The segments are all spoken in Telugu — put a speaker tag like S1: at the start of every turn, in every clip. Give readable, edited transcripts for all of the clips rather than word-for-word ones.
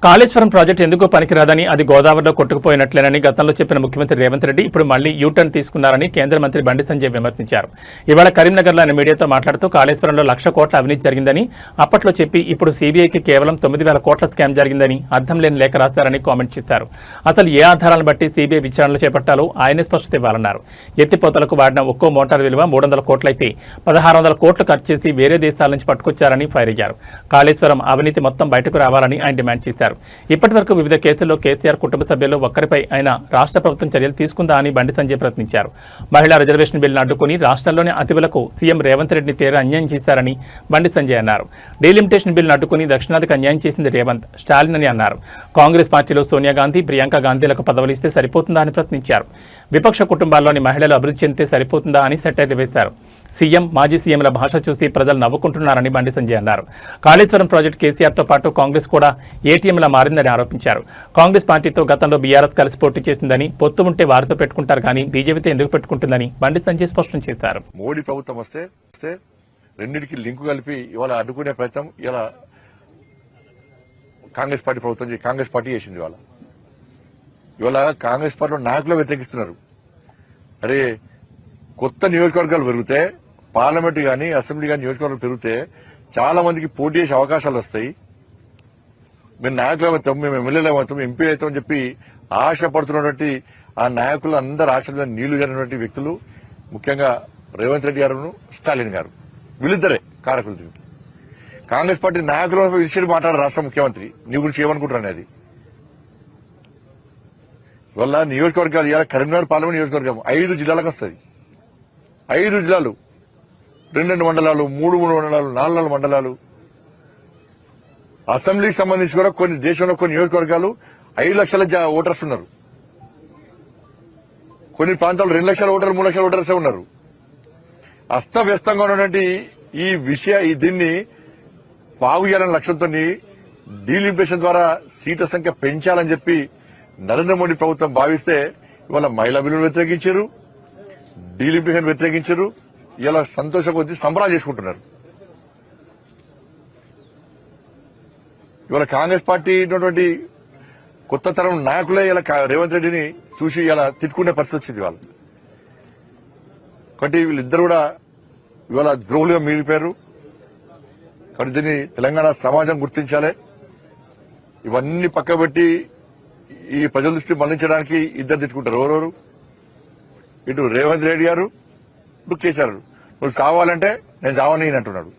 S1: కాళేశ్వరం ప్రాజెక్టు ఎందుకు పనికిరాదని అది గోదావరిలో కొట్టుకుపోయినట్లేనని గతంలో చెప్పిన ముఖ్యమంత్రి రేవంత్ రెడ్డి ఇప్పుడు మళ్లీ యూటర్న్ తీసుకున్నారని కేంద్ర మంత్రి బండి సంజయ్ విమర్శించారు. ఇవాళ కరీంనగర్లో ఆయన మీడియాతో మాట్లాడుతూ కాళేశ్వరంలో 1,00,000 కోట్ల అవినీతి జరిగిందని అప్పట్లో చెప్పి ఇప్పుడు సీబీఐకి కేవలం 9,000 కోట్ల స్కామ్ జరిగిందని అర్థం లేని లేఖ రాస్తారని కామెంట్ చేశారు. అసలు ఏ ఆధారాలను బట్టి సీబీఐ విచారణలు చేపట్టాలో ఆయనే స్పష్టత ఇవ్వాలన్నారు. ఎత్తిపోతలకు వాడిన ఒక్కో మోటార్ విలువ 300 కోట్లయితే 1,600 కోట్లు ఖర్చు చేసి వేరే దేశాల నుంచి పట్టుకొచ్చారని ఫైర్ అయ్యారు. కాళేశ్వరం అవినీతి మొత్తం బయటకు రావాలని ఆయన డిమాండ్ చేశారు. ఇప్పటి వరకు వివిధ కేసుల్లో కేసీఆర్ కుటుంబ సభ్యుల్లో ఒక్కరిపై ఆయన రాష్ట్ర ప్రభుత్వం చర్యలు తీసుకుందా అని బండి సంజయ్ ప్రశ్నించారు. మహిళా రిజర్వేషన్ బిల్లును అడ్డుకుని రాష్ట్రంలోని అతిథులకు సీఎం రేవంత్ రెడ్డిని తీవ్ర అన్యాయం చేశారని బండి సంజయ్ అన్నారు. డీలిమిటేషన్ బిల్లును అడ్డుకుని దక్షిణాదికి అన్యాయం చేసింది రేవంత్, స్టాలిన్ అని అన్నారు. కాంగ్రెస్ పార్టీలో సోనియా గాంధీ, ప్రియాంక గాంధీలకు పదవులు ఇస్తే సరిపోతుందా అని ప్రశ్నించారు. విపక్ష కుటుంబాల్లోని మహిళలు అభివృద్ధి చెందితే సరిపోతుందా అని సెటైర్ వేశారు. సీఎం, మాజీ సీఎంల భాష చూసి ప్రజలు నవ్వుకుంటున్నారని బండి సంజయ్ అన్నారు. కాళేశ్వరం ప్రాజెక్టు కేసీఆర్తో పాటు కాంగ్రెస్ కూడా ఏటీఎంలా మారిందని ఆరోపించారు. కాంగ్రెస్ పార్టీతో గతంలో బీఆర్ఎస్ కలిసి పోటీ చేసిందని, పొత్తు ఉంటే వారితో పెట్టుకుంటారు కానీ బీజేపీతో ఎందుకు పెట్టుకుంటుందని బండి సంజయ్ స్పష్టం చేశారు.
S2: మోడీ ప్రభుత్వం వస్తే రెండింటికి లింకు కలిపి ఇవాళ అడ్డుకునే ప్రయత్నం ఇలా కాంగ్రెస్ పార్టీ ప్రభుత్వం కాంగ్రెస్ పార్టీ చేసింది. ఇవాళ కాంగ్రెస్ పార్టీలో నాయకులు వ్యతిరేకిస్తున్నారు. అరే, కొత్త నియోజకవర్గాలు పెరిగితే, పార్లమెంట్ గానీ అసెంబ్లీ గానీ నియోజకవర్గాలు పెరిగితే చాలా మందికి పోటీ చేసే అవకాశాలు వస్తాయి. మేము నాయకులు అవుతాం, మేము ఎమ్మెల్యేలు అవుతాం, ఎంపీలు అవుతామని చెప్పి ఆశపడుతున్నటువంటి ఆ నాయకులు అందరు ఆశ మీద నీళ్లు జరిగినటువంటి వ్యక్తులు ముఖ్యంగా రేవంత్ రెడ్డి గారు, స్టాలిన్ గారు, వీళ్ళిద్దరే కారకులు. దీనికి కాంగ్రెస్ పార్టీ నాయకుల విషయాలు మాట్లాడారు రాష్ట్ర ముఖ్యమంత్రి. నీ గురించి ఏమనుకుంటారని అది వల్ల నియోజకవర్గాలు ఇవాళ కరీంనగర్ పార్లమెంట్ నియోజకవర్గం 5 జిల్లాలకు వస్తుంది. 5 జిల్లాలు, 2 మండలాలు, 3 మండలాలు, 4 మండలాలు. అసెంబ్లీకి సంబంధించి కూడా కొన్ని దేశంలో కొన్ని నియోజకవర్గాలు 5 లక్షల ఓటర్స్ ఉన్నారు. కొన్ని ప్రాంతాలు 2 లక్షల ఓటర్లు, 3 లక్షల ఓటర్స్ ఉన్నారు. అస్తవ్యస్తంగా ఉన్నటువంటి దీన్ని బాగు చేయాలనే లక్ష్యంతో డీలిమిటేషన్ ద్వారా సీట్ల సంఖ్య పెంచాలని చెప్పి నరేంద్ర మోడీ ప్రభుత్వం భావిస్తే ఇవాళ మహిళా బిల్లును వ్యతిరేకించారు, డీలిమిటేషన్ వ్యతిరేకించారు. ఇలా సంతోషం కొద్దీ సంబరాలు చేసుకుంటున్నారు. ఇవాళ కాంగ్రెస్ పార్టీ ఉన్నటువంటి కొత్త తరం నాయకులే ఇలా రేవంత్ రెడ్డిని చూసి ఇలా తిట్టుకునే పరిస్థితి వచ్చింది. వాళ్ళు కాబట్టి వీళ్ళిద్దరు కూడా ఇవాళ ద్రోహులుగా మిగిలిపోయారు. కాబట్టి దీన్ని తెలంగాణ సమాజం గుర్తించాలి. ఇవన్నీ పక్కబెట్టి ఈ ప్రజల దృష్టి మళ్లించడానికి ఇద్దరు తిట్టుకుంటారు. ఎవరెవరు? ఇటు రేవంత్ రెడ్డి గారు, ఇటు కేసీఆర్. నువ్వు కావాలంటే నేను చావని అంటున్నాడు.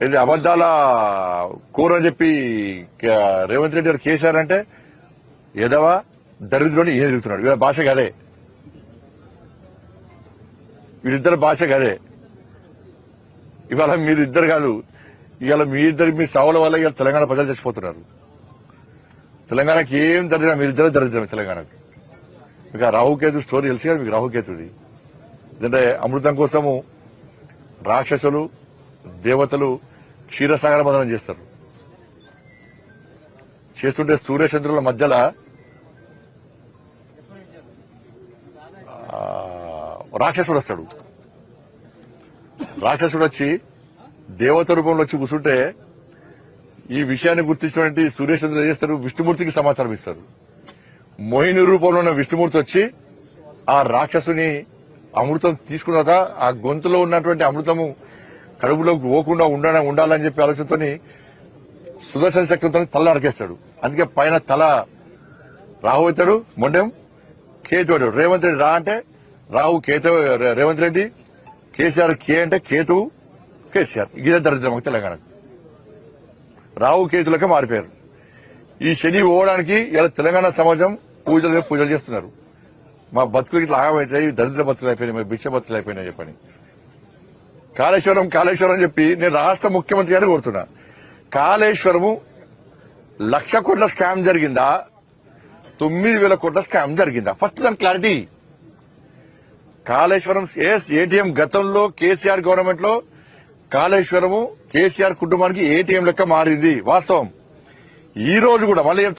S2: ఇది అబద్దాల కూర అని చెప్పి రేవంత్ రెడ్డి గారు కేసీఆర్ అంటే ఎదవా, దరిద్రుని ఏం తిరుగుతున్నాడు. వీళ్ళ భాష కదే, వీళ్ళిద్దరు భాష కదే. ఇవాళ మీరిద్దరు కాదు, ఇవాళ మీ సావుల వల్ల ఇవాళ తెలంగాణ ప్రజలు చచ్చిపోతున్నారు. తెలంగాణకి ఏం దరిద్రం, మీరిద్దరే దరిద్రమే తెలంగాణకు. ఇక రాహుకేతు స్టోరీ తెలిసి కదా మీకు. రాహుకేతుది ఎందుకంటే అమృతం కోసము రాక్షసులు, దేవతలు క్షీరసాగర మదనం చేస్తారు. చేస్తుంటే సూర్యచంద్రుల మధ్యలో రాక్షసుడు వస్తాడు. రాక్షసుడు వచ్చి దేవత రూపంలో వచ్చి కూర్చుంటే ఈ విషయాన్ని గుర్తించినటువంటి సూర్యచంద్రులు ఏం చేస్తారు? విష్ణుమూర్తికి సమాచారం ఇస్తారు. మోహిని రూపంలో ఉన్న విష్ణుమూర్తి వచ్చి ఆ రాక్షసుని అమృతం తీసుకున్న తర్వాత ఆ గొంతులో ఉన్నటువంటి అమృతము కడుపులోకి పోకుండా ఉండాలని చెప్పి ఆలోచనతో సుదర్శన శక్తితో తల నరికేస్తాడు. అందుకే పైన తల రాహు అవుతాడు, మొండెం కేతు. రేవంత్ రెడ్డి రా అంటే రాహు, కేతు రేవంత్ రెడ్డి, కేసీఆర్ కే అంటే కేతు కేసీఆర్. ఇదే దరిద్రం తెలంగాణకు. రాహు కేతులకే మారిపోయారు. ఈ శని పోవడానికి ఇలా తెలంగాణ సమాజం పూజలు చేస్తున్నారు. మా బతుకులు ఇట్లా ఆగమవుతాయి, దరిద్ర బతుకులు అయిపోయినాయి, మా భిక్ష బతుకులు అయిపోయినాయి చెప్పని. కాళేశ్వరం చెప్పి నేను రాష్ట్ర ముఖ్యమంత్రి గారిని కోరుతున్నా. కాళేశ్వరము 1,00,000 కోట్ల స్కామ్ జరిగిందా, 9,000 కోట్ల స్కామ్ జరిగిందా? ఫస్ట్ దాని క్లారిటీ. కాళేశ్వరం ఏటీఎం గతంలో కేసీఆర్ గవర్నమెంట్ లో కాళేశ్వరము కేసీఆర్ కుటుంబానికి ఏటీఎం లెక్క మారింది వాస్తవం. ఈ రోజు కూడా మళ్ళీ